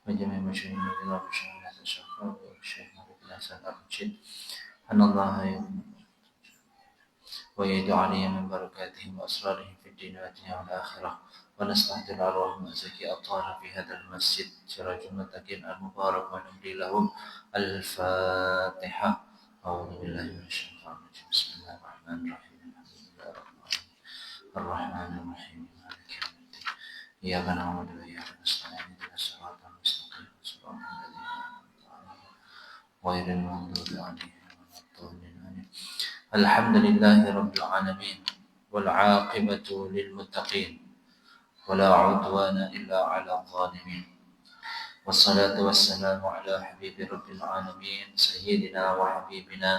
وجميع المشاهدين الله بشهادة الشفاء والشيخ محمد بن حسن الرشيد أن الله ويعيد علي من بركاتهم وأسرارهم في الدين والدنيا والآخرة ونستحضر أرواحهم وزكي أطهار في هذا المسجد سراج المتقين المبارك ونملي لهم الفاتحة. أعوذ بالله من الشيطان الرجيم بسم الله الرحمن الرحيم الحمد لله رب العالمين الرحمن الرحيم مالك يوم الدين إياك نعبد وإياك نستعين اهدنا الصراط المستقيم صراط الذين أنعمت عليهم غير المغضوب عليهم ولا الضالين آمين. الحمد لله رب العالمين والعاقبة للمتقين ولا عدوان إلا على الظالمين والصلاة والسلام على حبيب رب العالمين سيدنا وحبيبنا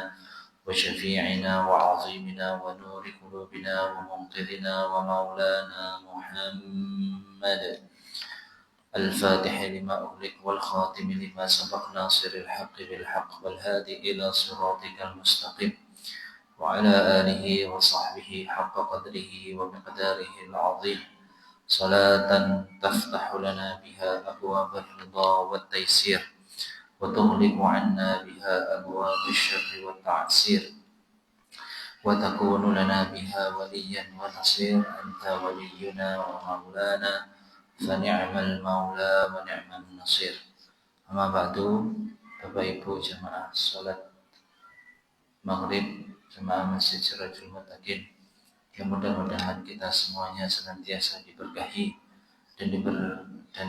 وشفيعنا وعظيمنا ونور قلوبنا ومنقذنا ومولانا محمد الفاتح لما أغلق والخاتم لما سبق ناصر الحق بالحق والهادي إلى صراطك المستقيم وعلى آله وصحبه حق قدره ومقداره العظيم صلاة تفتح لنا بها أبواب الرضا والتيسير وتغلق عنا بها أبواب الشر والتعسير وتكون لنا بها وليا ونصير أنت ولينا ومولانا فنعم المولى ونعم النصير. Amma ba'du, Bapak Ibu jamaah salat maghrib jemaah Masjid Sirajul Muttaqin, yang mudah-mudahan kita semuanya senantiasa diberkahi dan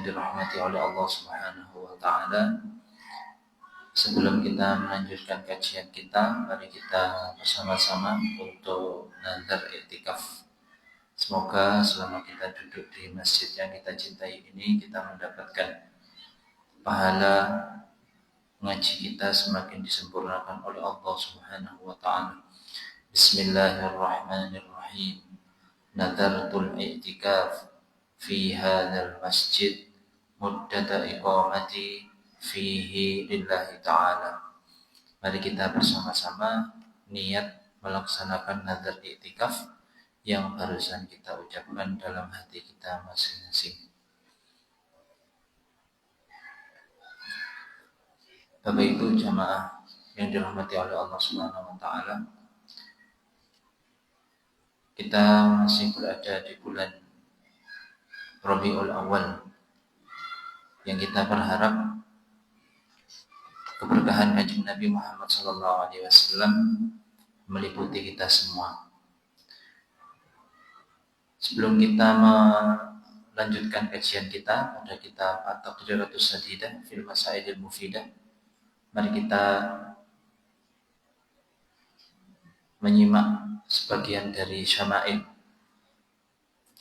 dirahmati oleh Allah Subhanahu wa taala. Sebelum kita melanjutkan kajian kita, mari kita bersama-sama untuk nazar i'tikaf. Semoga selama kita duduk di masjid yang kita cintai ini, kita mendapatkan pahala ngaji kita semakin disempurnakan oleh Allah Subhanahu wa taala. Bismillahirrahmanirrahim. Nadartul i'tikaf fi hadzal masjid muddata iqamati fihi lillahi ta'ala. Mari kita bersama-sama niat melaksanakan nazar i'tikaf yang barusan kita ucapkan dalam hati kita masing-masing. Bapak Ibu jamaah yang dirahmati oleh Allah Subhanahu wa taala, kita masih berada di bulan Rabiul Awal yang kita berharap keberkahan Kanjeng Nabi Muhammad SAW meliputi kita semua. Sebelum kita melanjutkan kajian kita pada kitab At-Taqriratus Sadidah fil Masailil Mufidah, mari kita menyimak sebagian dari syama'il,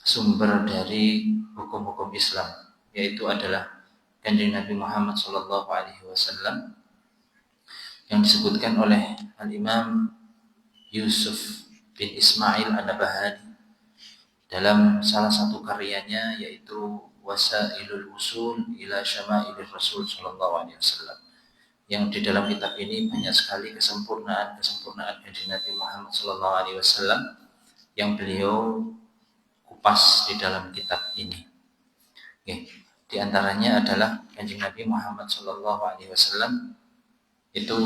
sumber dari hukum-hukum Islam, yaitu adalah Kanjeng Nabi Muhammad SAW yang disebutkan oleh Al-Imam Yusuf bin Ismail An-Nabahani dalam salah satu karyanya, yaitu Wasailul Usul ila Syama'ilir Rasul SAW, yang di dalam kitab ini banyak sekali kesempurnaan Kanjeng Nabi Muhammad SAW yang beliau kupas di dalam kitab ini. Oke. Di antaranya adalah Kanjeng Nabi Muhammad SAW itu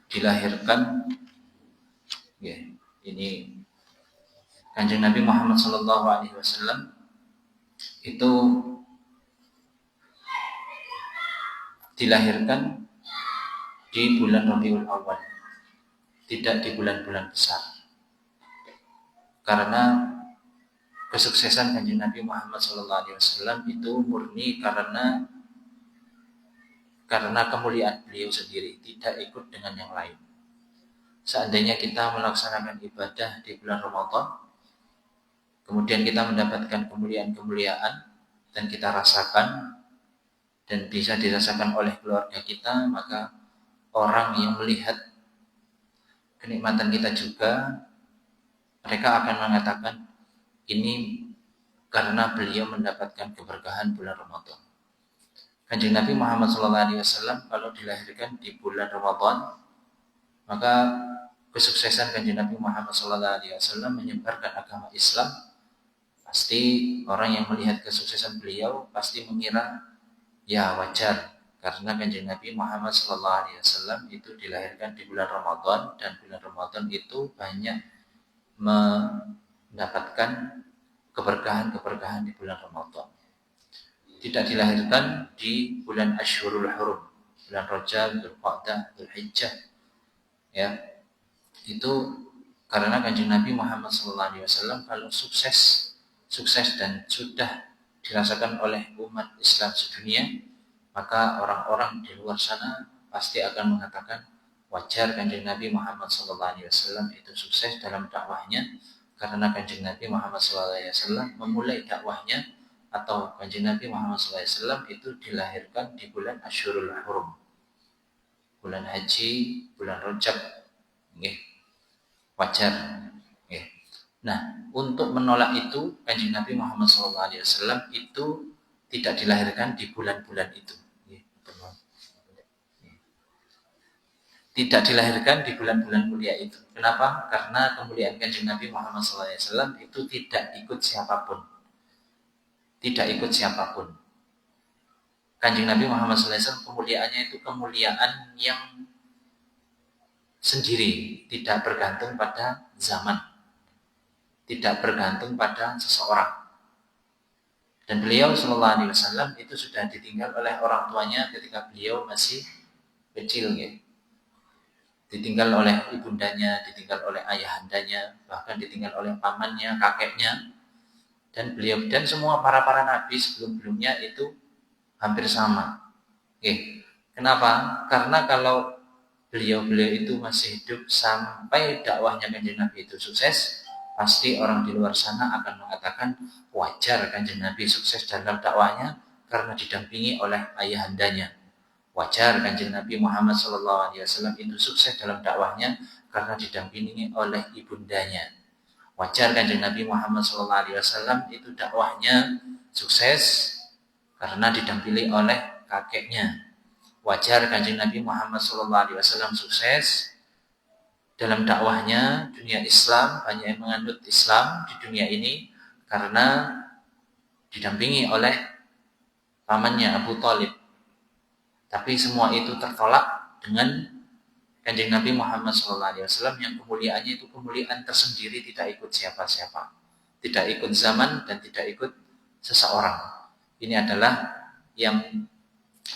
dilahirkan. Ini Kanjeng Nabi Muhammad SAW itu dilahirkan di bulan Rabiul Awal, tidak di bulan-bulan besar. Karena kesuksesan Kanjeng Nabi Muhammad SAW itu murni karena kemuliaan beliau sendiri, tidak ikut dengan yang lain. Seandainya kita melaksanakan ibadah di bulan Ramadan, kemudian kita mendapatkan kemuliaan-kemuliaan dan kita rasakan dan bisa dirasakan oleh keluarga kita, maka orang yang melihat kenikmatan kita juga, mereka akan mengatakan ini karena beliau mendapatkan keberkahan bulan Ramadan. Kanjeng Nabi Muhammad SAW kalau dilahirkan di bulan Ramadan, maka kesuksesan Kanjeng Nabi Muhammad SAW menyebarkan agama Islam Pasti orang yang melihat kesuksesan beliau pasti mengira ya wajar, karena Kanjeng Nabi Muhammad SAW itu dilahirkan di bulan Ramadan, dan bulan Ramadan itu banyak mendapatkan keberkahan-keberkahan di bulan Ramadan. Tidak dilahirkan di bulan Ashhurul Hurum, bulan Rajab, Dzulqa'dah, Dzulhijjah. Ya, itu karena Kanjeng Nabi Muhammad SAW kalau sukses dan sudah dirasakan oleh umat Islam sedunia, maka orang-orang di luar sana pasti akan mengatakan wajar Kanjeng Nabi Muhammad SAW itu sukses dalam dakwahnya, karena Kanjeng Nabi Muhammad SAW memulai dakwahnya, atau Kanjeng Nabi Muhammad SAW itu dilahirkan di bulan Ashhurul Hurum, bulan haji, bulan Rajab. Wajar. Nah, untuk menolak itu, Kanjeng Nabi Muhammad SAW itu tidak dilahirkan di bulan-bulan itu. Tidak dilahirkan di bulan-bulan mulia itu. Kenapa? Karena kemuliaan Kanjeng Nabi Muhammad SAW itu tidak ikut siapapun. Tidak ikut siapapun. Kanjeng Nabi Muhammad SAW kemuliaannya itu kemuliaan yang sendiri, tidak bergantung pada zaman, tidak bergantung pada seseorang. Dan beliau Shallallahu Alaihi Wasallam itu sudah ditinggal oleh orang tuanya ketika beliau masih kecil, ya. Ditinggal oleh ibundanya, ditinggal oleh ayahandanya, bahkan ditinggal oleh pamannya, kakeknya. Dan beliau dan semua para nabi sebelum-sebelumnya itu hampir sama. Kenapa? Karena kalau beliau itu masih hidup sampai dakwahnya Kanjeng Nabi itu sukses, pasti orang di luar sana akan mengatakan wajar Kanjeng Nabi sukses dalam dakwahnya karena didampingi oleh ayahandanya. Wajar Kanjeng Nabi Muhammad SAW itu sukses dalam dakwahnya karena didampingi oleh ibundanya. Wajar Kanjeng Nabi Muhammad SAW itu dakwahnya sukses karena didampingi oleh kakeknya. Wajar Kanjeng Nabi Muhammad SAW sukses dalam dakwahnya dunia Islam, banyak yang menganut Islam di dunia ini karena didampingi oleh pamannya Abu Thalib. Tapi semua itu tertolak dengan Kanjeng Nabi Muhammad SAW yang kemuliaannya itu kemuliaan tersendiri, tidak ikut siapa-siapa, tidak ikut zaman dan tidak ikut seseorang. Ini adalah yang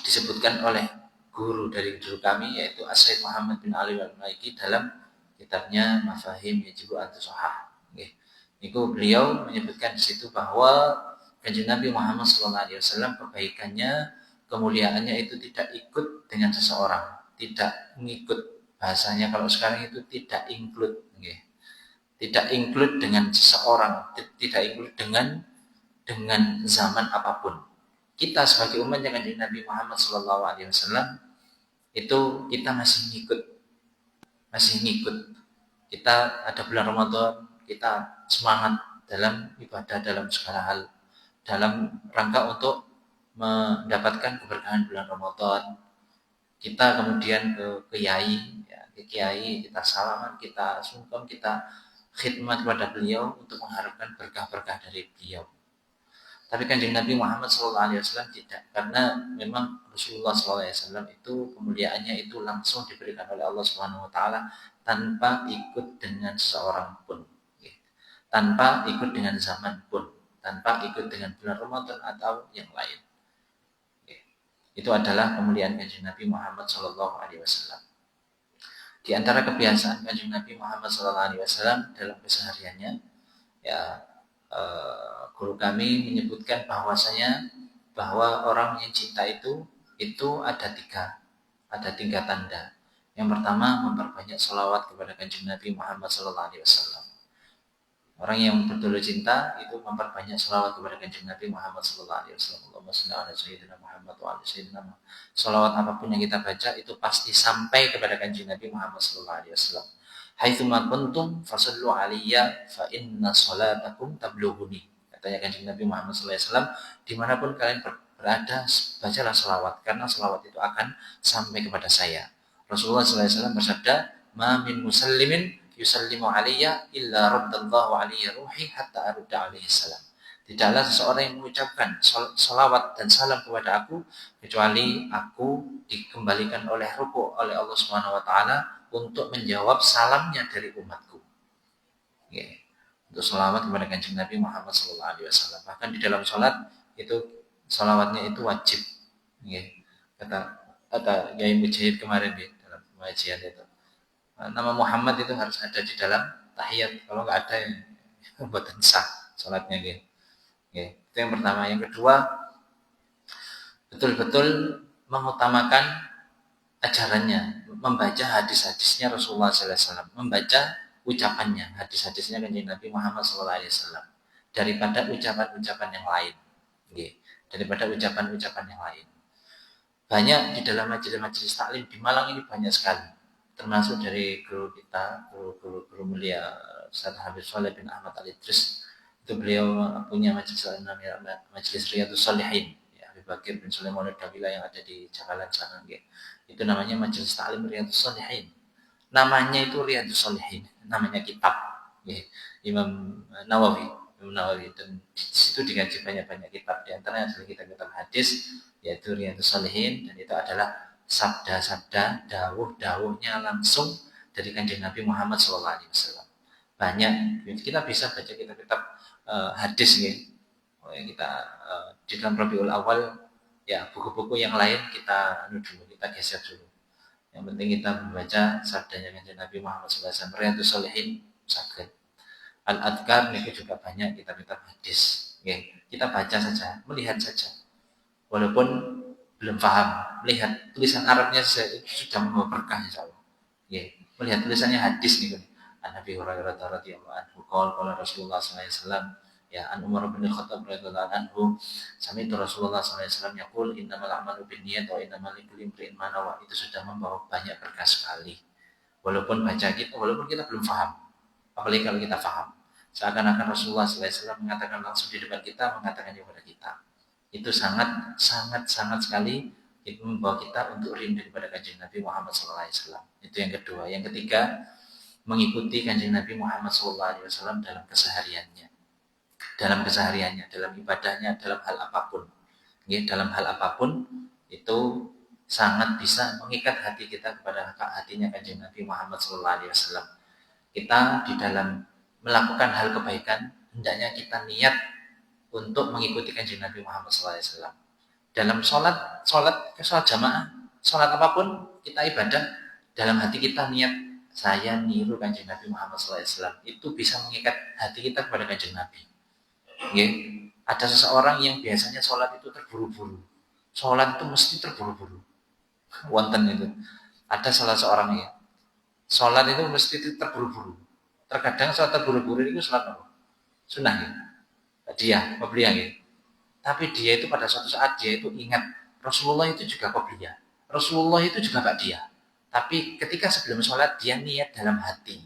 disebutkan oleh guru dari guru kami, yaitu As-Sayyid Muhammad bin Ali Al-Maliki dalam kitabnya Mafahim Yajibu An-Tusahah. Itu beliau menyebutkan di situ bahwa Kanjeng Nabi Muhammad SAW kebaikannya, kemuliaannya itu tidak ikut dengan seseorang, tidak mengikut, bahasanya kalau sekarang itu tidak include, tidak include dengan seseorang, tidak include dengan zaman apapun. Kita sebagai umatnya Kanjeng Nabi Muhammad SAW itu kita masih ngikut. Kita ada bulan Ramadan, kita semangat dalam ibadah, dalam segala hal, dalam rangka untuk mendapatkan keberkahan bulan Ramadan. Kita kemudian ke kiai, kita salaman, kita sungkem, kita khidmat kepada beliau untuk mengharapkan berkah-berkah dari beliau. Tapi Kanjeng Nabi Muhammad SAW tidak, karena memang Rasulullah SAW itu kemuliaannya itu langsung diberikan oleh Allah Subhanahu Wa Taala tanpa ikut dengan seorang pun, tanpa ikut dengan zaman pun, tanpa ikut dengan bulan Ramadan atau yang lain. Itu adalah kemuliaan Kanjeng Nabi Muhammad SAW. Di antara kebiasaan Kanjeng Nabi Muhammad SAW dalam kesehariannya, guru kami menyebutkan bahwa orang yang cinta itu ada tiga tanda. Yang pertama, memperbanyak sholawat kepada Kanjeng Nabi Muhammad SAW. Orang yang betul cinta itu memperbanyak sholawat kepada Kanjeng Nabi Muhammad SAW. Allahumma shalli ala sayyidina Muhammad wa ala sayyidina Muhammad. Sholawat apapun yang kita baca itu pasti sampai kepada Kanjeng Nabi Muhammad SAW. Haitsuma kuntum fasallu alayya fa inna sholatakum tablughuni. Katanya Kanjeng Nabi Muhammad SAW, dimanapun kalian berada, bacalah sholawat, karena sholawat itu akan sampai kepada saya. Rasulullah SAW bersabda, ma min musallimin yusallimu alayya illa raddallahu alayya ruhi hatta arudda alaihi salam. Tidaklah seseorang yang mengucapkan salawat dan salam kepada aku kecuali aku dikembalikan oleh ruku oleh Allah Subhanahu wa taala untuk menjawab salamnya dari umatku. Okay. Untuk salawat kepada Kanjeng Nabi Muhammad SAW. Bahkan di dalam salat itu salawatnya itu wajib. Okay. Kata Yai Mujahid kemarin dalam pengajian itu. Nama Muhammad itu harus ada di dalam tahiyat. Kalau nggak ada ya buatan sah salatnya gitu. Okay. Itu yang pertama. Yang kedua, betul-betul mengutamakan ajarannya, membaca hadis-hadisnya Rasulullah SAW, membaca ucapannya, hadis-hadisnya Kanjeng Nabi Muhammad SAW, daripada ucapan-ucapan yang lain. Okay. Daripada ucapan-ucapan yang lain. Banyak di dalam majelis-majelis taklim di Malang ini banyak sekali, termasuk dari guru kita, guru mulia Ustaz Habib Shalih bin Ahmad Al-Idris. Itu beliau punya majelis namanya Majelis Riyadhus Shalihin, ya, Habib Bakir bin Sulaiman Al-Dawila yang ada di Jakalan sana, ya. Itu namanya Majelis Taklim Riyadhus Shalihin. Namanya itu Riyadhus Shalihin, namanya kitab, ya. Imam Nawawi, dan di situ dikaji banyak-banyak kitab, di antaranya adalah kitab-kitab hadis, yaitu Riyadhus Shalihin, dan itu adalah sabda-sabda, dawuh-dawuhnya langsung dari Kanjeng Nabi Muhammad SAW. Banyak, kita bisa baca kitab-kitab hadis ya. Kita di dalam Rabiul Awal ya, buku-buku yang lain kita dulu, kita geser dulu. Yang penting kita membaca sabdanya Kanjeng Nabi Muhammad SAW. Riyadhus Shalihin sakit. Al-Adhkar ini juga banyak kitab-kitab hadis. Ya, kita baca saja, melihat saja. Walaupun belum paham, melihat tulisan Arabnya itu sudah membawa berkah insyaallah. Ya, melihat tulisannya hadis nih. Nabi Hurairah radhiyallahu anhu qala Rasulullah sallallahu alaihi wasallam, ya, an Umar bin Khattab radhiyallahu anhu sami itu Rasulullah sallallahu alaihi wasallam yaqul innamal a'malu binniyat wa innamal likulli imrin ma nawa. Itu sudah membawa banyak berkah sekali. Walaupun kita belum paham, apalagi kalau kita paham, seakan-akan Rasulullah sallallahu alaihi wasallam mengatakan langsung di depan kita, mengatakan kepada kita. Itu sangat sekali itu membawa kita untuk rindu kepada Kanjeng Nabi Muhammad sallallahu alaihi wasallam. Itu yang kedua. Yang ketiga, mengikuti Kanjeng Nabi Muhammad SAW dalam kesehariannya, dalam ibadahnya, dalam hal apapun. Dalam hal apapun itu sangat bisa mengikat hati kita kepada hatinya Kanjeng Nabi Muhammad SAW. Kita di dalam melakukan hal kebaikan hendaknya kita niat untuk mengikuti Kanjeng Nabi Muhammad SAW. Dalam sholat jamaah, sholat apapun kita ibadah, dalam hati kita niat saya niru Kanjeng Nabi Muhammad SAW. Itu bisa mengikat hati kita kepada Kanjeng Nabi. Ada seseorang yang biasanya sholat itu terburu-buru. Sholat itu mesti terburu-buru. Wonten itu. Ada salah seorang ya. Sholat itu mesti terburu-buru. Terkadang sholat terburu-buru itu sholat apa? Sunnah ya. Dia, qobliyah ya. Tapi dia itu pada suatu saat dia itu ingat Rasulullah itu juga qobliyah. Rasulullah itu juga ba'diyah. Tapi ketika sebelum sholat dia niat dalam hati,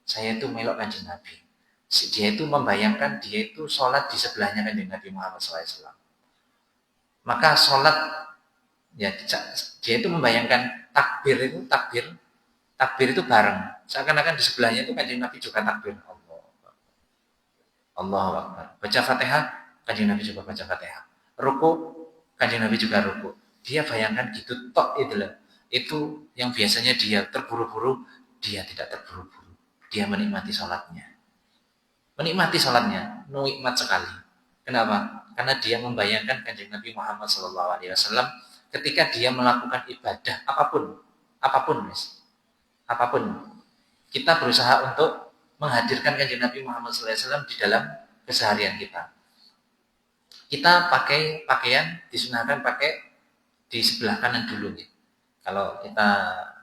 saya itu melok Kanjeng Nabi. Dia itu membayangkan dia itu sholat di sebelahnya Kanjeng Nabi Muhammad SAW. Maka sholat, ya dia itu membayangkan takbir itu bareng. Seakan-akan di sebelahnya itu Kanjeng Nabi juga takbir. Allahu Akbar. Baca Fatihah, Kanjeng Nabi juga baca Fatihah. Ruku, Kanjeng Nabi juga ruku. Dia bayangkan gitu, tok itulah. Itu yang biasanya dia terburu-buru, dia tidak terburu-buru. Dia menikmati sholatnya. Nikmat sekali. Kenapa? Karena dia membayangkan Kanjeng Nabi Muhammad SAW ketika dia melakukan ibadah apapun, kita berusaha untuk menghadirkan Kanjeng Nabi Muhammad SAW di dalam keseharian kita. Kita pakai pakaian disunahkan pakai di sebelah kanan dulu, gitu. Kalau kita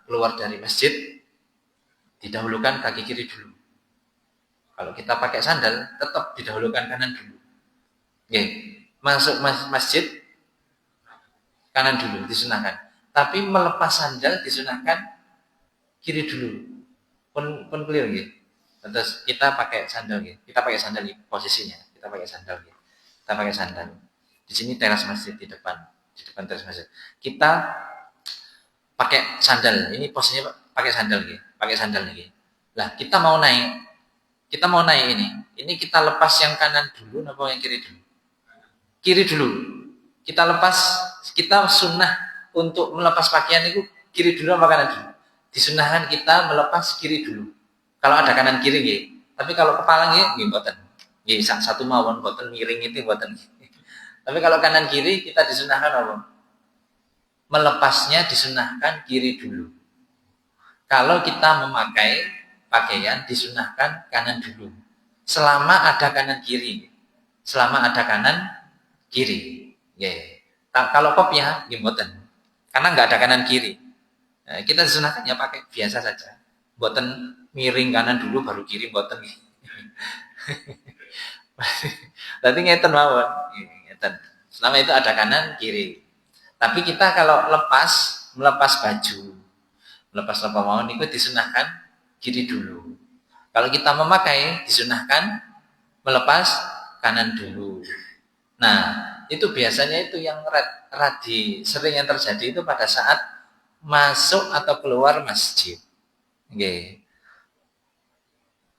keluar dari masjid, didahulukan kaki kiri dulu. Kalau kita pakai sandal, tetap didahulukan kanan dulu. Masuk masjid, kanan dulu, disunahkan. Tapi melepas sandal, disunahkan kiri dulu. Pun clear, gitu. Terus kita pakai sandal, gitu. Kita pakai sandal posisinya. Kita pakai sandal. Di sini teras masjid di depan teras masjid. Kita pakai sandal. Ini posisinya pakai sandal nih. Lah, kita mau naik. Kita mau naik ini. Ini kita lepas yang kanan dulu apa yang kiri dulu? Kiri dulu. Kita lepas, kita sunnah untuk melepas pakaian itu kiri dulu apa kanan dulu? Disunnahkan kita melepas kiri dulu. Kalau ada kanan kiri nggih. Tapi kalau kepala nggih mboten. Nggih satu mawon mboten miring itu mboten. Tapi kalau kanan kiri kita disunnahkan apa? Melepasnya disunnahkan kiri dulu. Kalau kita memakai pakaian disunnahkan kanan dulu. Selama ada kanan kiri. Selama ada kanan kiri. Yeah. Kalau kopiah, mboten. Karena nggak ada kanan kiri. Nah, kita disunahkan ya pakai biasa saja. Mboten miring kanan dulu baru kiri mboten. Berarti ngeten mawon. Ngeten. Selama itu ada kanan kiri. Tapi kita kalau melepas baju, melepas apa mawon itu disunahkan kiri dulu. Kalau kita memakai disunahkan melepas kanan dulu. Nah, itu biasanya itu yang sering yang terjadi itu pada saat masuk atau keluar masjid. Okay.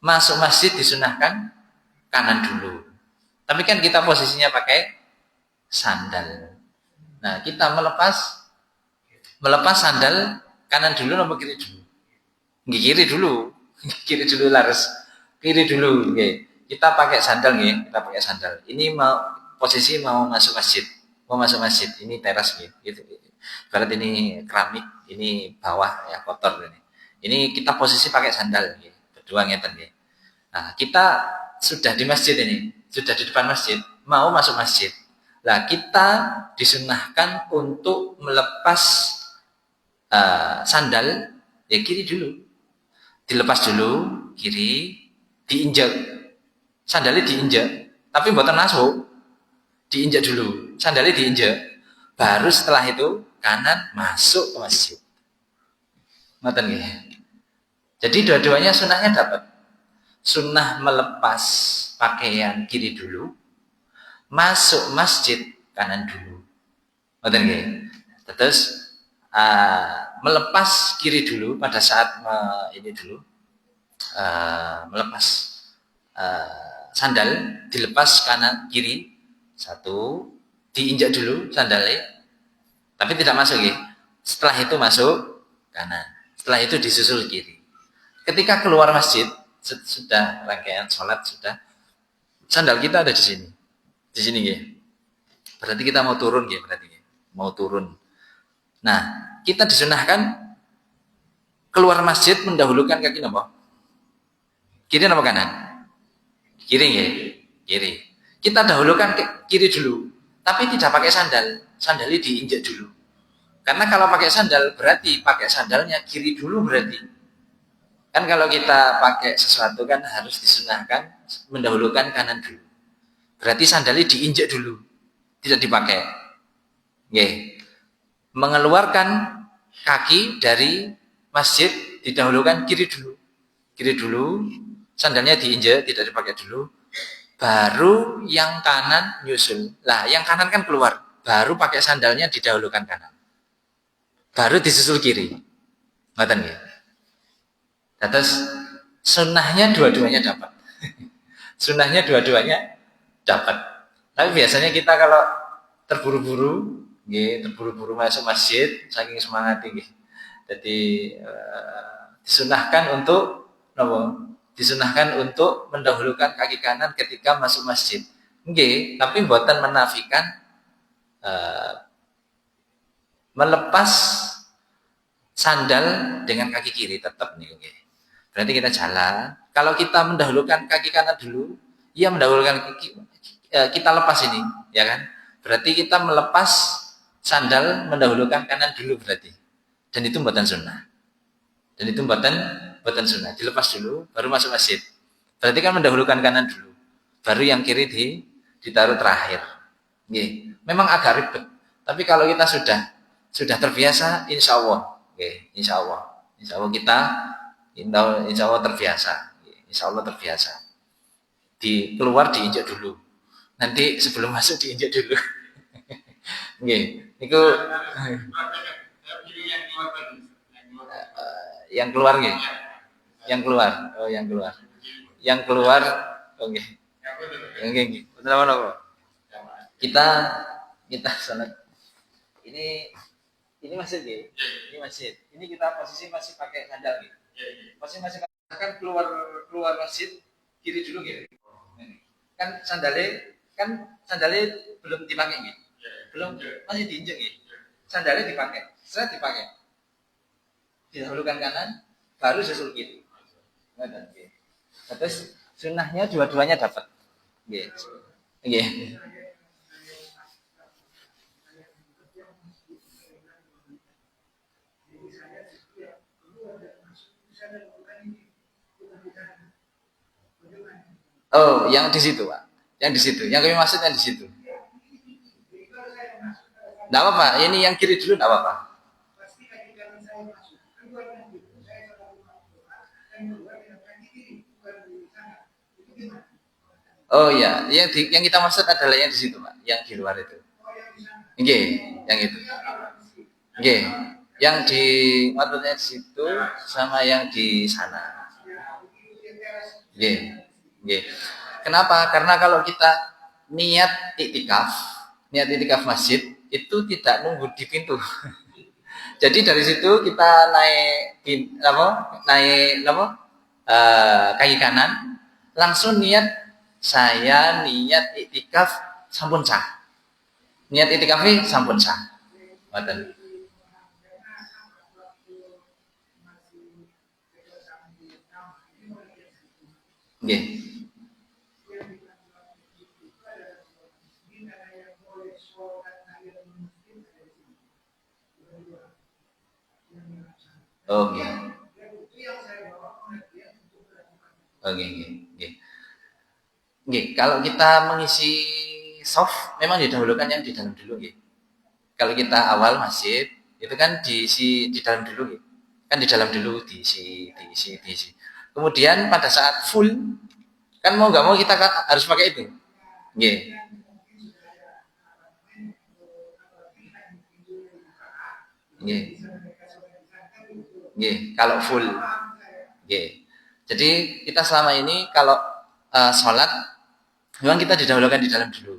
Masuk masjid disunahkan kanan dulu. Tapi kan kita posisinya pakai sandal. Nah, kita melepas sandal kanan dulu atau kiri dulu? Kiri dulu. Kiri dulu laras. Kiri dulu, okay. Kita pakai sandal nih, kita pakai sandal. Ini posisi mau masuk masjid. Mau masuk masjid, ini teras gitu. Berarti ini keramik, ini bawah ya kotor ini. Ini kita posisi pakai sandal gitu. Berdua ngeten nggih. Nah, kita sudah di masjid ini, sudah di depan masjid, mau masuk masjid. Nah, kita disunahkan untuk melepas sandal ya kiri dulu. Dilepas dulu kiri, diinjak. Sandalnya diinjak, tapi mboten masuk. Diinjak dulu, sandalnya diinjak. Baru setelah itu kanan masuk ke masjid. Ngoten nggih. Jadi dua-duanya sunnahnya dapat. Sunnah melepas pakaian kiri dulu, masuk masjid kanan dulu. Ngoten nggih. Terus melepas kiri dulu pada saat melepas sandal dilepas kanan kiri satu diinjak dulu sandalnya tapi tidak masuk ya. Setelah itu masuk kanan. Setelah itu disusul kiri. Ketika keluar masjid sudah rangkaian sholat sudah sandal kita ada di sini. Di sini ya. Berarti kita mau turun ya berarti ya. Mau turun. Nah, kita disunahkan keluar masjid mendahulukan kaki apa? Kiri apa kanan? Kiri ya. Kiri. Kita dahulukan kiri dulu. Tapi tidak pakai sandal. Sandalnya diinjak dulu. Karena kalau pakai sandal berarti pakai sandalnya kiri dulu berarti. Kan kalau kita pakai sesuatu kan harus disunahkan mendahulukan kanan dulu. Berarti sandalnya diinjak dulu. Tidak dipakai. Nggih. Mengeluarkan kaki dari masjid didahulukan kiri dulu. Kiri dulu, sandalnya diinjak, tidak dipakai dulu. Baru yang kanan nyusul. Lah, yang kanan kan keluar. Baru pakai sandalnya didahulukan kanan. Baru disusul kiri. Ngoten nggih. Terus sunnahnya dua-duanya dapat. Sunnahnya dua-duanya dapat. Tapi biasanya kita kalau terburu-buru, nggih, terburu-buru masuk masjid, saking semangat nggih. Jadi disunahkan untuk disunahkan untuk mendahulukan kaki kanan ketika masuk masjid. Nggih, tapi mboten menafikan melepas sandal dengan kaki kiri tetap nih, oke. Berarti kita jalan. Kalau kita mendahulukan kaki kanan dulu, ya mendahulukan kita lepas ini, ya kan? Berarti kita melepas sandal mendahulukan kanan dulu berarti. Dan itu mboten sunnah. Dan itu mboten sunnah. Dilepas dulu, baru masuk masjid. Berarti kan mendahulukan kanan dulu, baru yang kiri ditaruh terakhir. Nggih, memang agak ribet. Tapi kalau kita sudah terbiasa, insya Allah, insya Allah kita, insya Allah terbiasa, insya Allah terbiasa. Keluar diinjak dulu, nanti sebelum masuk diinjak dulu. Itu yang keluar nggih, yang keluar, oh yang keluar. Yang keluar oke. Oke. Betul apa? Kita salat. Ini masjid ya. Ini masjid. Ini kita posisi masih pakai sandal gitu. Masih kan keluar masjid kiri dulu gitu. Kan sandalnya belum dipakai gitu. Belum masih diinjek gitu. Sandalnya dipakai. Setelah dipakai. Didahulukan kanan, baru susul kiri. Terus sunnahnya dua-duanya dapat. Gitu. Nggih. Oh, yang di situ, Pak. Yang di situ. Yang kami maksud yang di situ. Enggak apa-apa. Ini yang kiri dulu enggak apa-apa. Oh iya, yang kita maksud adalah yang di situ, Pak. Yang di luar itu. Nggih, yang itu. Nggih. Yang di maksudnya di situ sama yang di sana. Nggih. Nggih. Kenapa? Karena kalau kita niat iktikaf masjid itu tidak nunggu di pintu. Jadi dari situ kita kaki kanan, langsung saya niat iktikaf sampun sah. Niat iktikafnya sampun sah. Ngoten. Nggih. Oh, nggih. Oh, nggih, nggih, nggih. Nggih, kalau kita mengisi soft memang didahulukan yang di dalam dulu nggih. Kalau kita awal masjid itu kan diisi di dalam dulu nggih. Kan di dalam dulu diisi. Kemudian pada saat full kan mau nggak mau kita harus pakai itu. Nggih. Nggih. Nggih, kalau full. Nggih. Jadi kita selama ini kalau sholat memang kita didahulukan di dalam dulu.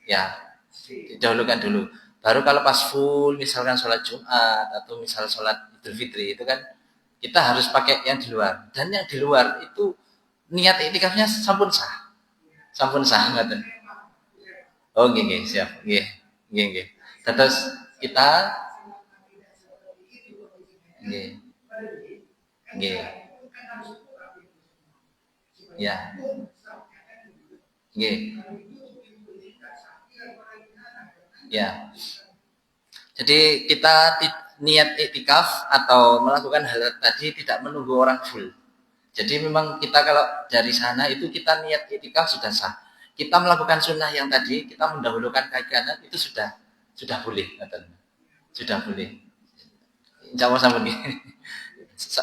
Ya, didahulukan dulu. Baru kalau pas full misalkan sholat Jumat atau misal sholat Idul Fitri itu kan kita harus pakai yang di luar. Dan yang di luar itu niat iktikafnya sampun sah. Sampun sah ngoten. Oh, nggih nggih, siap. Nggih. Nggih nggih. Terus kita nggih. Nggih. Ya. Nggih. Ya. Jadi kita niat iktikaf atau melakukan hal tadi tidak menunggu orang full. Jadi memang kita kalau dari sana itu kita niat iktikaf sudah sah. Kita melakukan sunnah yang tadi, kita mendahulukan kaki kanan itu sudah boleh, sudah boleh. Insya Allah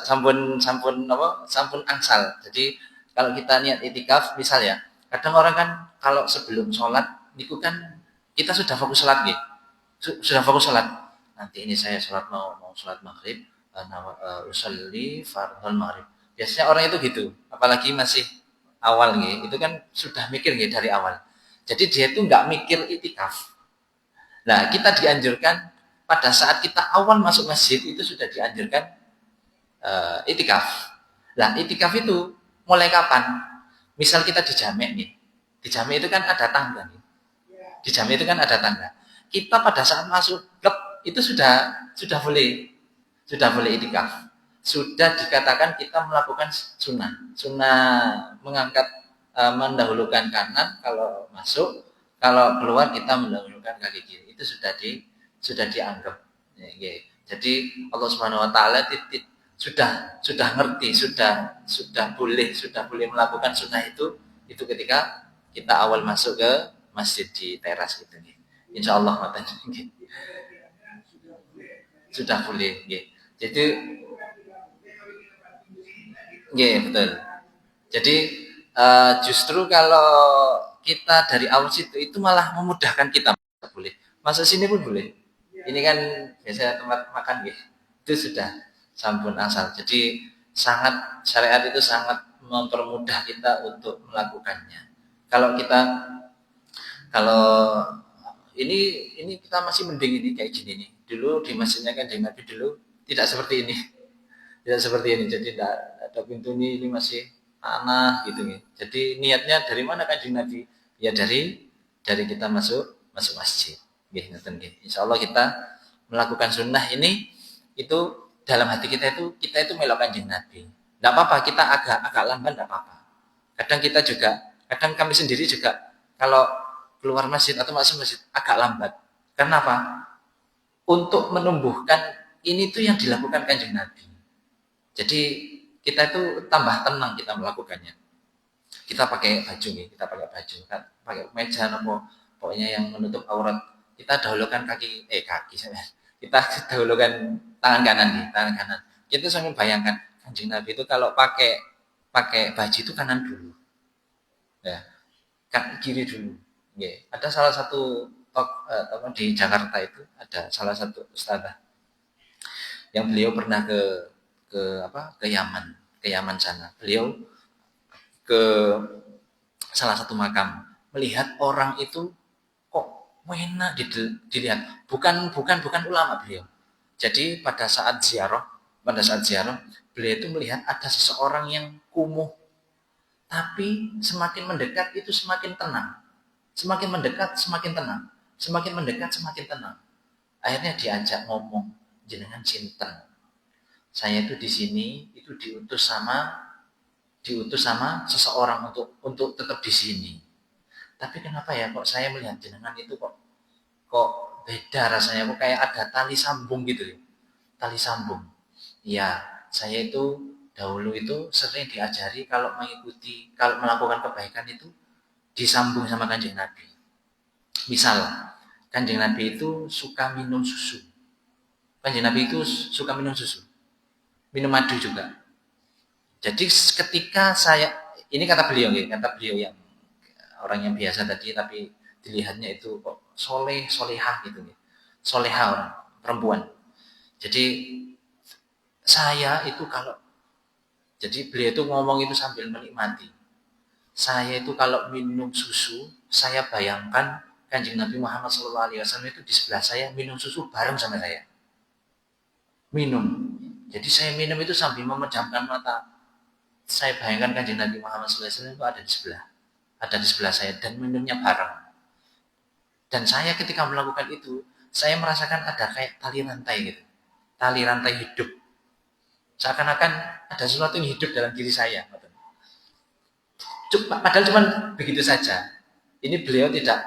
sampun sampun angsal. Jadi kalau kita niat iktikaf, misal ya, kadang orang kan kalau sebelum sholat, itu kan kita sudah fokus sholat gitu, sudah fokus sholat. Nanti ini saya sholat mau sholat maghrib, usolli fardhon maghrib. Biasanya orang itu gitu, apalagi masih awal gitu, itu kan sudah mikir gitu dari awal. Jadi dia itu nggak mikir itikaf. Nah, kita dianjurkan pada saat kita awal masuk masjid itu sudah dianjurkan itikaf. Nah, itikaf itu mulai kapan? Misal kita di jamek nih. Di jamek itu kan ada tangga nih. Di jamek itu kan ada tangga. Kita pada saat masuk klub itu sudah boleh itikaf. Sudah dikatakan kita melakukan sunnah mengangkat mendahulukan kanan kalau masuk, kalau keluar kita mendahulukan kaki kiri. Itu sudah dianggap. Ya. Jadi Allah Subhanahu Wa Taala sudah ngerti, sudah boleh melakukan sunnah itu ketika kita awal masuk ke masjid di teras gitu. Insya Allah sudah boleh. Jadi betul. Jadi justru kalau kita dari awal situ itu malah memudahkan kita boleh. Masuk sini pun boleh. Ini kan biasanya tempat makan gitu. Itu sudah sampun asal. Jadi syariat itu sangat mempermudah kita untuk melakukannya. Kalau ini kita masih mending ini kayak gini nih. Dulu di masjidnya Kanjeng Nabi dulu tidak seperti ini. Tidak seperti ini. Jadi tidak ada pintu ini masih tanah gitu nih. Jadi niatnya dari mana Kanjeng Nabi? Ya dari kita masuk masjid. Nggih, ngoten nggih. Insyaallah kita melakukan sunnah ini itu dalam hati kita itu melok Kanjeng Nabi. Tidak apa-apa kita agak lamban, tidak apa-apa. Kadang kami sendiri juga kalau keluar masjid atau masuk masjid agak lambat. Kenapa? Untuk menumbuhkan ini tuh yang dilakukan Kanjeng Nabi. Jadi kita itu tambah tenang kita melakukannya. Kita pakai baju nih, kan, pakai meja nopo, pokoknya yang menutup aurat. Kita dahulukan kita dahulukan tangan kanan. Kita sambil bayangkan Kanjeng Nabi itu kalau pakai baju itu kanan dulu. Ya, kiri dulu. Ya, ada salah satu tokoh di Jakarta itu ada salah satu ustadzah yang beliau pernah ke Yaman sana. Beliau ke salah satu makam melihat orang itu kok enak dilihat. Bukan ulama beliau. Jadi pada saat ziarah beliau itu melihat ada seseorang yang kumuh, tapi semakin mendekat itu semakin tenang. Semakin mendekat semakin tenang. Semakin mendekat semakin tenang. Akhirnya diajak ngomong, jenengan sinten? Saya itu di sini itu diutus sama seseorang untuk tetap di sini. Tapi kenapa ya kok saya melihat jenengan itu kok beda rasanya, kok kayak ada tali sambung gitu ya. Tali sambung. Ya, saya itu dahulu itu sering diajari kalau melakukan kebaikan itu disambung sama Kanjeng Nabi. Misal, Kanjeng Nabi itu suka minum susu. Kanjeng Nabi itu suka minum susu. Minum madu juga. Jadi ketika ini kata beliau yang orang yang biasa tadi, tapi dilihatnya itu kok solehah gitu nih. Solehah orang, perempuan. Jadi beliau itu ngomong itu sambil menikmati. Saya itu kalau minum susu, saya bayangkan Kanjeng Nabi Muhammad SAW itu di sebelah saya minum susu bareng sama saya. Minum. Jadi saya minum itu sambil memejamkan mata. Saya bayangkan Kanjeng Nabi Muhammad SAW itu ada di sebelah saya dan minumnya bareng. Dan saya ketika melakukan itu, saya merasakan ada kayak tali rantai gitu. Tali rantai hidup. Seakan-akan ada sesuatu yang hidup dalam diri saya. Padahal cuma begitu saja. Ini beliau tidak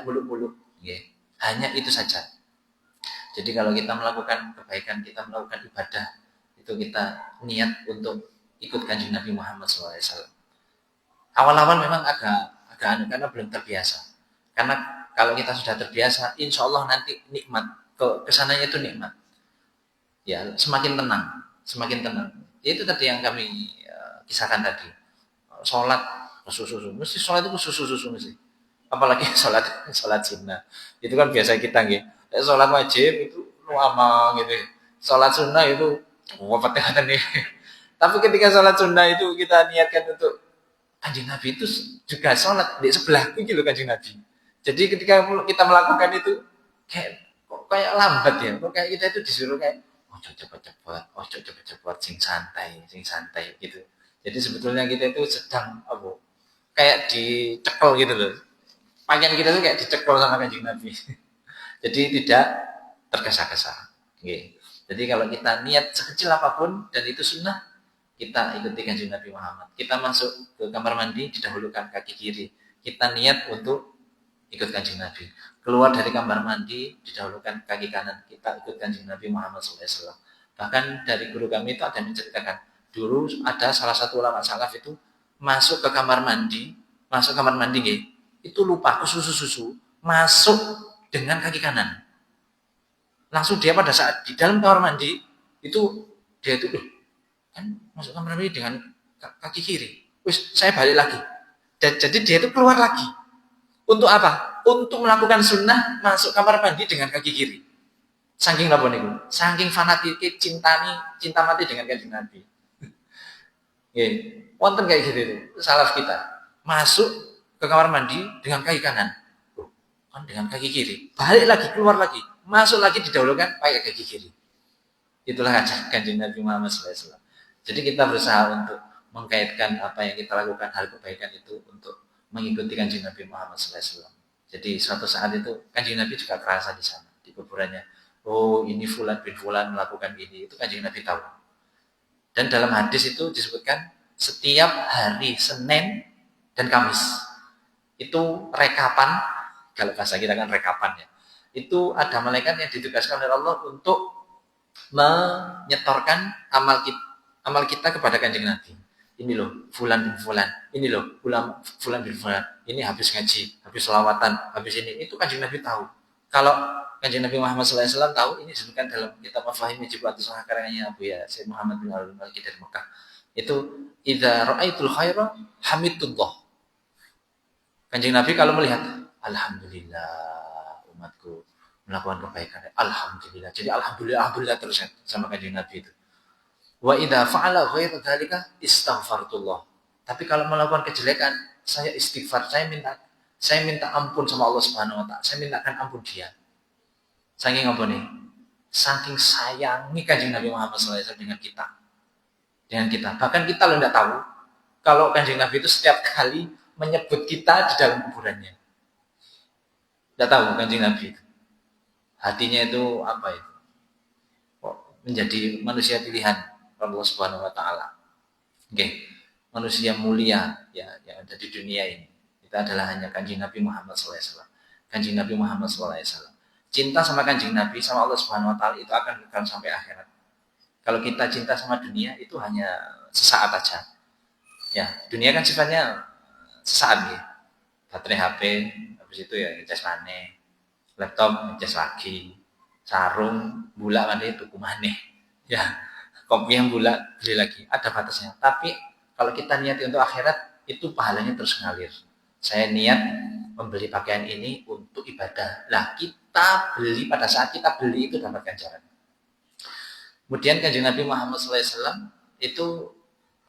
muluk-muluk, ya. Hanya itu saja. Jadi kalau kita melakukan kebaikan, kita melakukan ibadah, itu kita niat untuk ikut Kanjeng Nabi Muhammad SAW. Awal-awal memang agak aneh karena belum terbiasa. Karena kalau kita sudah terbiasa, insya Allah nanti nikmat. Kesananya itu nikmat. Ya, semakin tenang. Itu tadi yang kami kisahkan tadi. Sholat susu, mesti sholat itu susu mesti. Apalagi sholat sunnah. Itu kan biasa kita nggih. Sholat wajib itu lama gitu. Sholat sunnah itu apa nih. Tapi ketika sholat sunnah itu kita niatkan untuk Kanjeng Nabi itu juga sholat di sebelahku gitu Kanjeng Nabi. Jadi ketika kita melakukan itu kayak lambat ya. Kok kayak kita itu disuruh kayak cepet-cepet, sing santai gitu. Jadi sebetulnya kita itu sedang kayak dicekel gitu loh. Pakaian kita itu kayak dicekel sama Kanjeng Nabi. Jadi tidak tergesa-gesa. Okay. Jadi kalau kita niat sekecil apapun dan itu sunnah, kita ikuti Kanjeng Nabi Muhammad. Kita masuk ke kamar mandi, didahulukan kaki kiri. Kita niat untuk ikut Kanjeng Nabi. Keluar dari kamar mandi, didahulukan kaki kanan. Kita ikut Kanjeng Nabi Muhammad SAW. Bahkan dari guru kami itu ada yang menceritakan, dulu ada salah satu ulama salaf itu masuk kamar mandi itu lupa susu, masuk dengan kaki kanan. Langsung dia pada saat di dalam kamar mandi itu dia itu kan masuk kamar mandi dengan kaki kiri. Saya balik lagi. Jadi dia itu keluar lagi. Untuk apa? Untuk melakukan sunnah masuk kamar mandi dengan kaki kiri. Saking napa niku? Saking fanatik cinta mati dengan Kanjeng Nabi. Wonten kayak gitu itu, salaf kita. Masuk ke kamar mandi dengan kaki kanan. Kan dengan kaki kiri. Balik lagi, keluar lagi. Masuk lagi didahulukan pakai kaki kiri. Itulah ajaran Kanjeng Nabi Muhammad SAW. Jadi kita berusaha untuk mengkaitkan apa yang kita lakukan, hal kebaikan itu untuk mengikuti Kanjeng Nabi Muhammad SAW. Jadi suatu saat itu Kanjeng Nabi juga kerasa di sana, di kuburannya. Oh, ini Fulan bin Fulan melakukan ini. Itu Kanjeng Nabi tahu. Dan dalam hadis itu disebutkan setiap hari Senin dan Kamis itu rekapan, kalau bahasa kita kan rekapan ya, itu ada malaikat yang ditugaskan oleh Allah untuk menyetorkan amal kita kepada Kanjeng Nabi. Ini loh Fulan bin Fulan, ini loh Fulan bin Fulan, ini habis ngaji, habis selawatan, habis ini. Itu Kanjeng Nabi tahu. Kalau Kanjeng Nabi Muhammad SAW tahu, ini disebutkan dalam kitab Mafahim Jibatus Sahih karangannya Abu ya Syekh Muhammad bin Al-Maliki dari Mekah. Itu idza ra'aitul khaira hamidullah. Kanjeng Nabi kalau melihat, alhamdulillah umatku melakukan kebaikan. Alhamdulillah. Jadi alhamdulillah terus sama Kanjeng Nabi itu. Wa idza fa'ala ghairu dzalika istaghfartullah. Tapi kalau melakukan kejelekan, saya istighfar, saya minta ampun sama Allah Subhanahu wa taala. Saya mintakan ampun dia. Saking apa nih? Saking sayangi Kanjeng Nabi Muhammad SAW dengan kita. Dengan kita. Bahkan kita lo enggak tahu kalau Kanjeng Nabi itu setiap kali menyebut kita di dalam kuburannya. Enggak tahu Kanjeng Nabi itu. Hatinya itu apa itu? Menjadi manusia pilihan Allah Subhanahu wa taala. Oke. Manusia mulia ya yang ada di dunia ini. Itu adalah hanya Kanjeng Nabi Muhammad SAW. Kanjeng Nabi Muhammad SAW. Cinta sama Kanjeng Nabi sama Allah Subhanahu wa taala itu akan kekal sampai akhirat. Kalau kita cinta sama dunia itu hanya sesaat aja. Ya, dunia kan sifatnya sesaat ya. Baterai HP, habis itu ya ngecas maneh. Laptop ngecas lagi. Sarung bulak maneh tuku maneh. Ya, kopi yang bulak beli lagi. Ada batasnya. Tapi kalau kita niat untuk akhirat itu pahalanya terus ngalir. Saya niat membeli pakaian ini untuk ibadah. Lah kita beli pada saat kita beli itu dapat ganjaran. Kemudian Kanjeng Nabi Muhammad SAW itu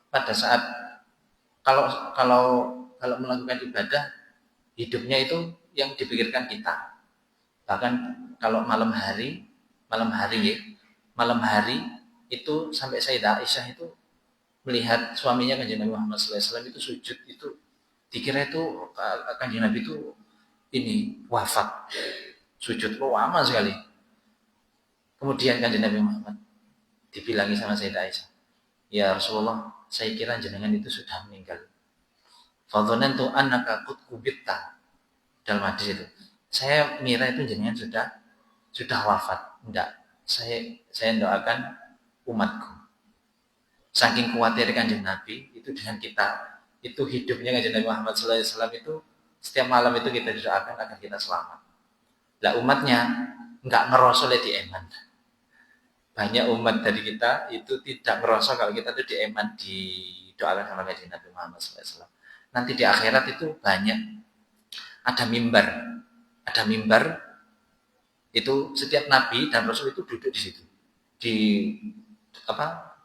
pada saat kalau melakukan ibadah hidupnya itu yang dipikirkan kita. Bahkan kalau malam hari itu sampai Sayyidah Aisyah itu melihat suaminya Kanjeng Nabi Muhammad SAW itu sujud itu dikira itu Kanjeng Nabi itu ini wafat, sujud lama sekali. Kemudian Kanjeng Nabi Muhammad dibilangi sama Sayyidah Aisyah, ya Rasulullah, saya kira jenengan itu sudah meninggal. Fadhonantu annaka qad kubitta. Dalam hadis itu, saya mengira itu jenengan sudah wafat. Enggak, saya doakan umatku. Saking khawatir Kanjeng Nabi itu dengan kita, itu hidupnya Kanjeng Nabi Muhammad SAW itu setiap malam itu kita doakan agar kita selamat. Lah umatnya enggak ngerosol di eman. Banyak umat dari kita itu tidak ngerosol kalau kita itu di eman didoakan sama Kanjeng Nabi Muhammad SAW. Nanti di akhirat itu banyak ada mimbar itu setiap nabi dan rasul itu duduk di situ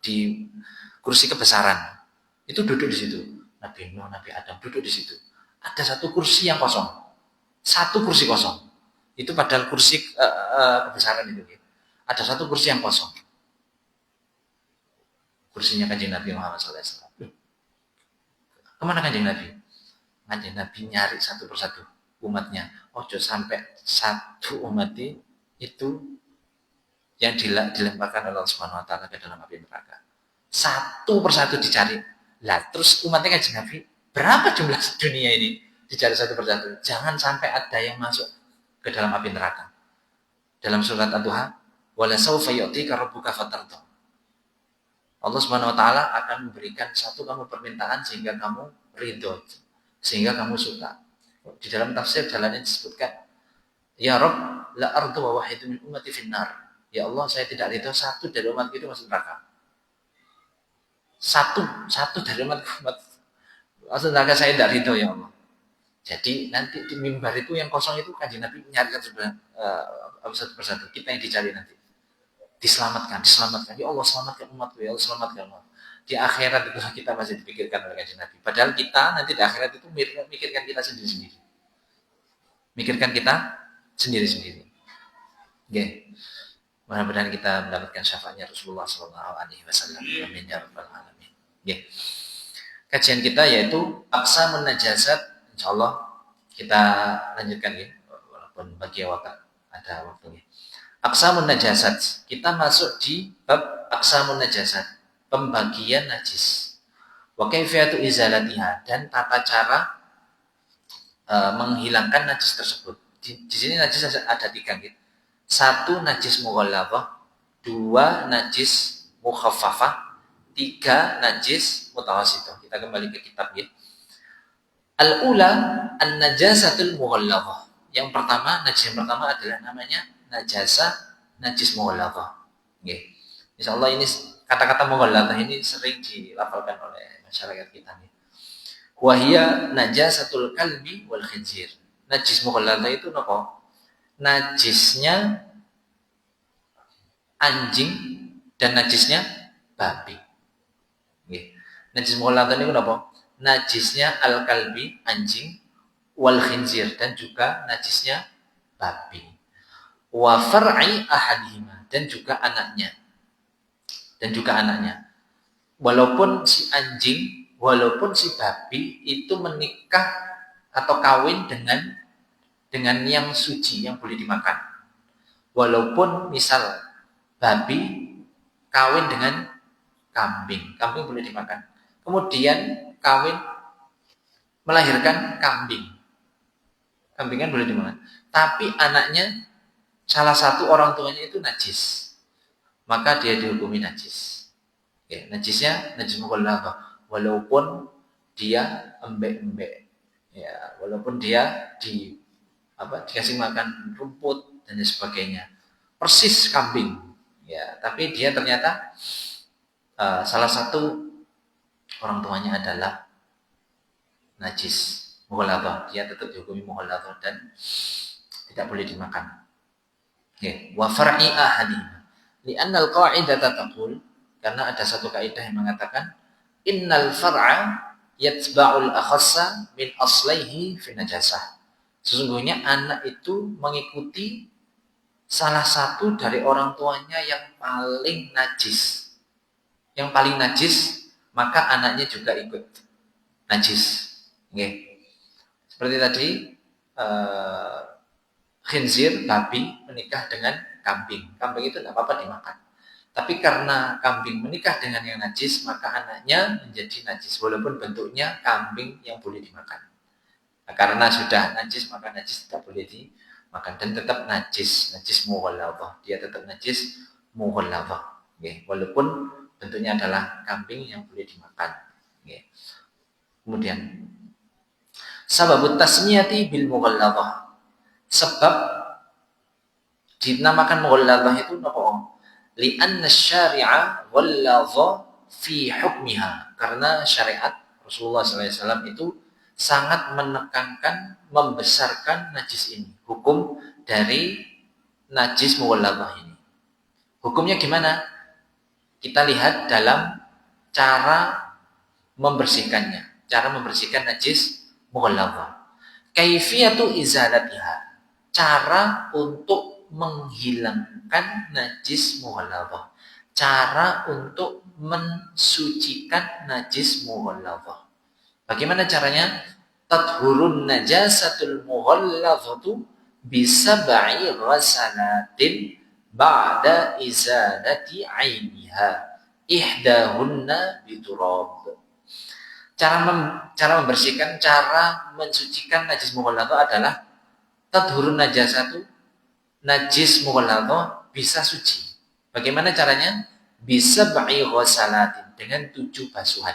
di kursi kebesaran itu duduk di situ. Nabi Nuh, Nabi Adam duduk di situ. Ada satu kursi yang kosong, satu kursi kosong. Itu padahal kursi kebesaran itu. Ada satu kursi yang kosong. Kursinya Kanjeng Nabi Muhammad SAW. Kemana Kanjeng Nabi? Kanjeng Nabi nyari satu persatu umatnya. Ojo sampai satu umat itu yang dilemparkan oleh Allah Subhanahu wa taala ke dalam api neraka. Satu persatu dicari. Lah terus umatnya Kanjeng Nabi, berapa jumlah dunia ini? Dicari satu persatu. Jangan sampai ada yang masuk ke dalam api neraka. Dalam surat Ad-Duha, wala saufa yu'tika rabbuka fatarda. Allah Subhanahu wa taala akan memberikan satu kamu permintaan sehingga kamu ridho, sehingga kamu suka. Di dalam tafsir jalannya disebutkan, ya Rabb, la ardu wa wahidun min ummati finnar. Ya Allah, saya tidak ridho satu dari umat itu masuk neraka. Satu dari umat masuk neraka saya tidak ridho ya Allah. Jadi nanti di mimbar itu yang kosong itu Kanjeng Nabi nyari satu persatu. Kita yang dicari nanti. Diselamatkan. Ya Allah selamatkan umatku, ya Allah selamatkan umat. di akhirat itu kita masih dipikirkan oleh Kanjeng Nabi. Padahal kita nanti di akhirat itu mikirkan kita sendiri-sendiri. Mikirkan kita sendiri-sendiri. Oke. Mudah-mudahan kita mendapatkan syafaatnya Rasulullah SAW. Amin ya rabbal alamin. Oke. Kajian kita yaitu aqsamun najasat. Insyaallah kita lanjutkan ya, walaupun bagi waktu ada waktunya. Aqsamun najasat. Kita masuk di bab aqsamun najasat, pembagian najis. Wa kaifiyatu izalatiha, dan tata cara menghilangkan najis tersebut. Di sini najis ada 3 gitu. 1 najis mughalladzah, 2 najis mukhaffafah, 3 najis mutawassithah. Kita kembali ke kitab ya. Al-ula an-najasatul mughalladzah. Yang pertama, najis yang pertama adalah namanya najis mughalladzah. Nggih. Insyaallah ini kata-kata mughalladzah ini sering dilafalkan oleh masyarakat kita nih. Wa hiya najasatul kalbi wal khinzir. Najis mughalladzah itu napa? Najisnya anjing dan najisnya babi. Nggih. Najis mughalladzah niku napa? Najisnya al-kalbi anjing, wal khinzir dan juga najisnya babi. Wa far'i ahadihima, dan juga anaknya. Walaupun si anjing, walaupun si babi itu menikah atau kawin dengan yang suci, yang boleh dimakan. Walaupun misal babi kawin dengan kambing boleh dimakan. Kemudian kawin melahirkan kambing kan boleh dimakan. Tapi anaknya salah satu orang tuanya itu najis, maka dia dihukumi najis. Oke, najisnya najis mughalladzah, walaupun dia embek-embek, ya, walaupun dia dikasih makan rumput dan sebagainya, persis kambing, ya, tapi dia ternyata salah satu orang tuanya adalah najis mughalladzah, dia tetap dihukumi mughalladzah dan tidak boleh dimakan. Okay. Wa far'i ahadihima. Li'anna al-qa'idata taqul, karena ada satu kaidah yang mengatakan innal far'a yatba'ul akhassa min aslaihi fi najasah. Sesungguhnya anak itu mengikuti salah satu dari orang tuanya yang paling najis. Yang paling najis, maka anaknya juga ikut najis. Okay. Seperti tadi khinzir, babi menikah dengan kambing. Kambing itu tidak apa-apa dimakan. Tapi karena kambing menikah dengan yang najis, maka anaknya menjadi najis. Walaupun bentuknya kambing yang boleh dimakan. Nah, karena sudah najis, maka najis tidak boleh dimakan. Dan tetap najis mughalladzah. Dia tetap najis mughalladzah. Okay. Walaupun bentuknya adalah kambing yang boleh dimakan. Okay. Kemudian, sababut tasmiyati bil mughalladzah. Sebab dinamakan mughalladzah itu napa? Li'anna syari'a ghallazha fi hukmiha. Karena syariat Rasulullah SAW itu sangat menekankan, membesarkan najis ini. Hukum dari najis mughalladzah ini. Hukumnya gimana? Kita lihat dalam cara membersihkannya. Cara membersihkan najis mughalladzah. Kaifiyatu izalatiha. Cara untuk menghilangkan najis mughalladzah. Cara untuk mensucikan najis mughalladzah. Bagaimana caranya? Tathurun najasatul mughalladzatu bisab'i ghasalatin ba'da izalati 'ainiha. Ihdahunna biturab. Cara membersihkan, cara mensucikan najis mughalladzah adalah tadhurun najasatu, najis mughalladzah bisa suci. Bagaimana caranya? Bisa ba'i ghasalatin, dengan 7 basuhan.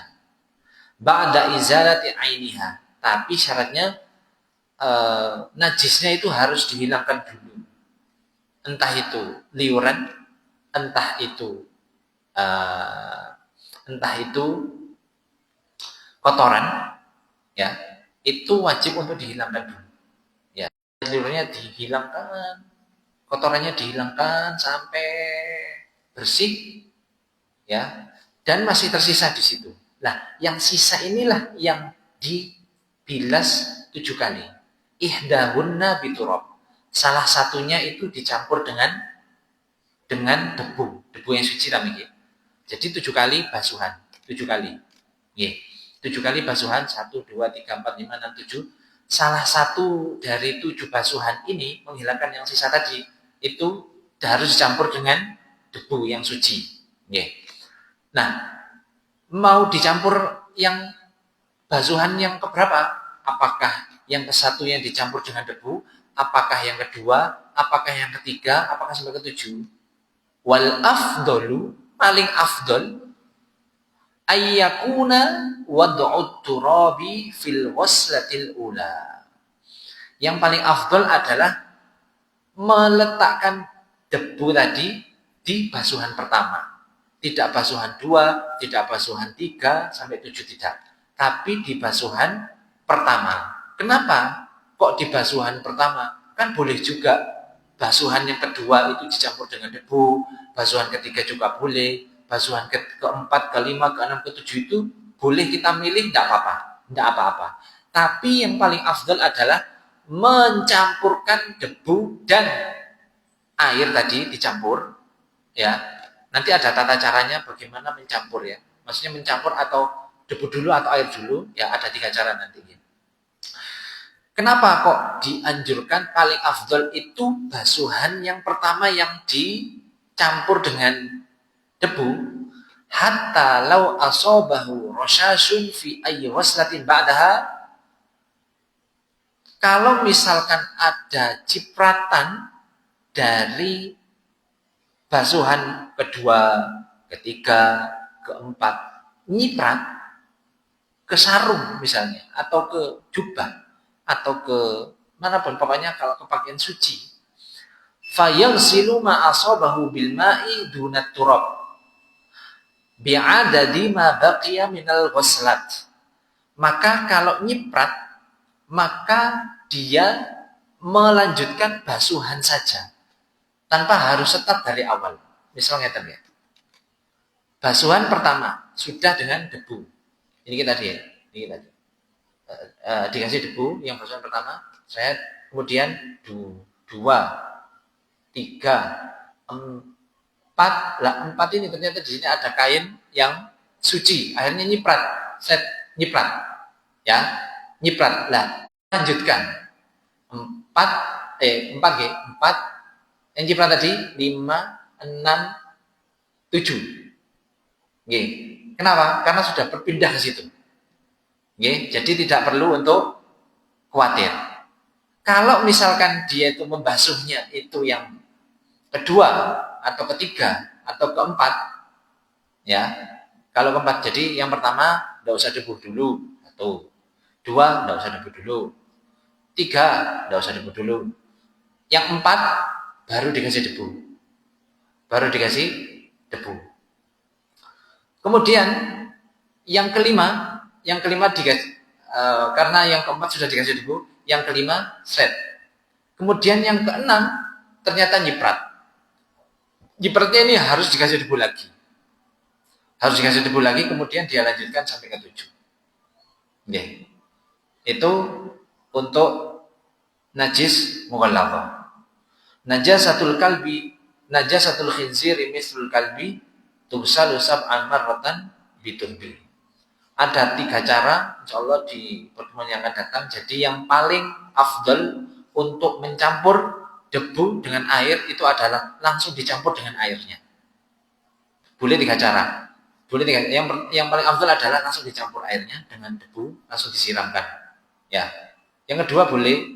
Ba'da izalati 'ainiha. Tapi syaratnya najisnya itu harus dihilangkan dulu. Entah itu liuran, entah itu kotoran, ya, itu wajib untuk dihilangkan dulu. Ya, liurnya dihilangkan, kotorannya dihilangkan sampai bersih, ya, dan masih tersisa di situ. Nah, yang sisa inilah yang dibilas 7 kali. Ihdahunna biturab. Salah satunya itu dicampur dengan debu yang suci namanya. Jadi 7 kali basuhan, 7 kali. Nggih. 7 kali basuhan, 1, 2, 3, 4, 5, 6, 7. Salah satu dari 7 basuhan ini menghilangkan yang sisa tadi, itu harus dicampur dengan debu yang suci. Nggih. Nah, mau dicampur yang basuhan yang keberapa? Apakah yang ke-1 yang dicampur dengan debu? Apakah yang kedua? Apakah yang ketiga? Apakah sampai ke-7? Wal afdalu, paling afdal, ayyakuna wad'ut turabi fil waslatil ula. Yang paling afdal adalah meletakkan debu tadi di basuhan pertama. Tidak basuhan 2, tidak basuhan 3 sampai 7 tidak. Tapi di basuhan pertama. Kenapa? Kok di basuhan pertama? Kan boleh juga basuhan yang kedua itu dicampur dengan debu, basuhan ketiga juga boleh, basuhan keempat, kelima, keenam, ketujuh itu boleh kita milih, tidak apa-apa, tidak apa-apa. Tapi yang paling afdal adalah mencampurkan debu dan air tadi dicampur, ya. Nanti ada tata caranya bagaimana mencampur ya. Maksudnya mencampur atau debu dulu atau air dulu, ya ada 3 cara nanti. Kenapa kok dianjurkan paling afdal itu basuhan yang pertama yang dicampur dengan debu? Hatta law asabahu rasyasun fi ayyi waslatin ba'daha. Kalau misalkan ada cipratan dari basuhan kedua, ketiga, keempat, nyiprat ke sarung misalnya, atau ke jubah, atau ke manapun, pokoknya kalau ke pakaian suci. Fayaghsilu ma asabahu bil ma'i dunat turab bi'adadi ma baqiya minal ghuslat. Maka kalau nyiprat, maka dia melanjutkan basuhan saja tanpa harus start dari awal. Misalnya tadi, basuhan pertama sudah dengan debu. Ini kita dia, ini kita dia. Dikasih debu yang basuhan pertama, saya kemudian 2, 3, 4. Lah 4 ini ternyata di sini ada kain yang suci, akhirnya nyiprat, set nyiprat, ya nyiprat. Lah lanjutkan 4 yang nyiprat tadi 5, 6, 7. Nggih. Kenapa? Karena sudah berpindah ke situ. Nggih, jadi tidak perlu untuk khawatir. Kalau misalkan dia itu membasuhnya itu yang kedua atau ketiga atau keempat, ya. Kalau keempat, jadi yang pertama tidak usah debu dulu, 1. 2 tidak usah debu dulu. 3 tidak usah debu dulu. Yang 4 baru dikasih debu. Baru dikasih debu. Kemudian yang kelima dikasih, karena yang keempat sudah dikasih debu, yang kelima set. Kemudian yang keenam ternyata nyiprat. Nyipratnya ini harus dikasih debu lagi. Harus dikasih debu lagi, kemudian dia lanjutkan sampai ke 7. Oke. Itu untuk najis mughalladhah. Najasatul kalbi, najasatul khinziri mislul kalbi, tughsalu sab'an marratan biturbi. Ada 3 cara, insyaallah di pertemuan yang akan datang. Jadi yang paling afdal untuk mencampur debu dengan air itu adalah langsung dicampur dengan airnya. Boleh 3 cara. Boleh 3. Yang paling afdal adalah langsung dicampur airnya dengan debu, langsung disiramkan. Ya. Yang kedua boleh,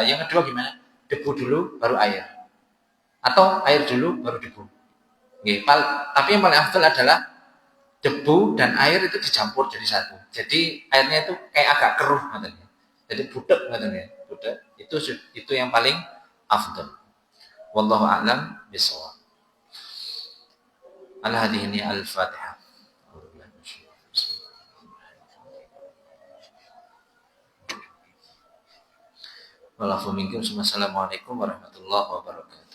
yang kedua gimana? Debu dulu baru air. Atau air dulu baru debu. Oke, tapi yang paling afdal adalah debu dan air itu dicampur jadi satu. Jadi airnya itu kayak agak keruh katanya. Jadi budak katanya. Budak itu yang paling afdal. Wallahu a'lam bishawab. Al-hadini al-Fatihah. Wassalamualaikum warahmatullahi wabarakatuh.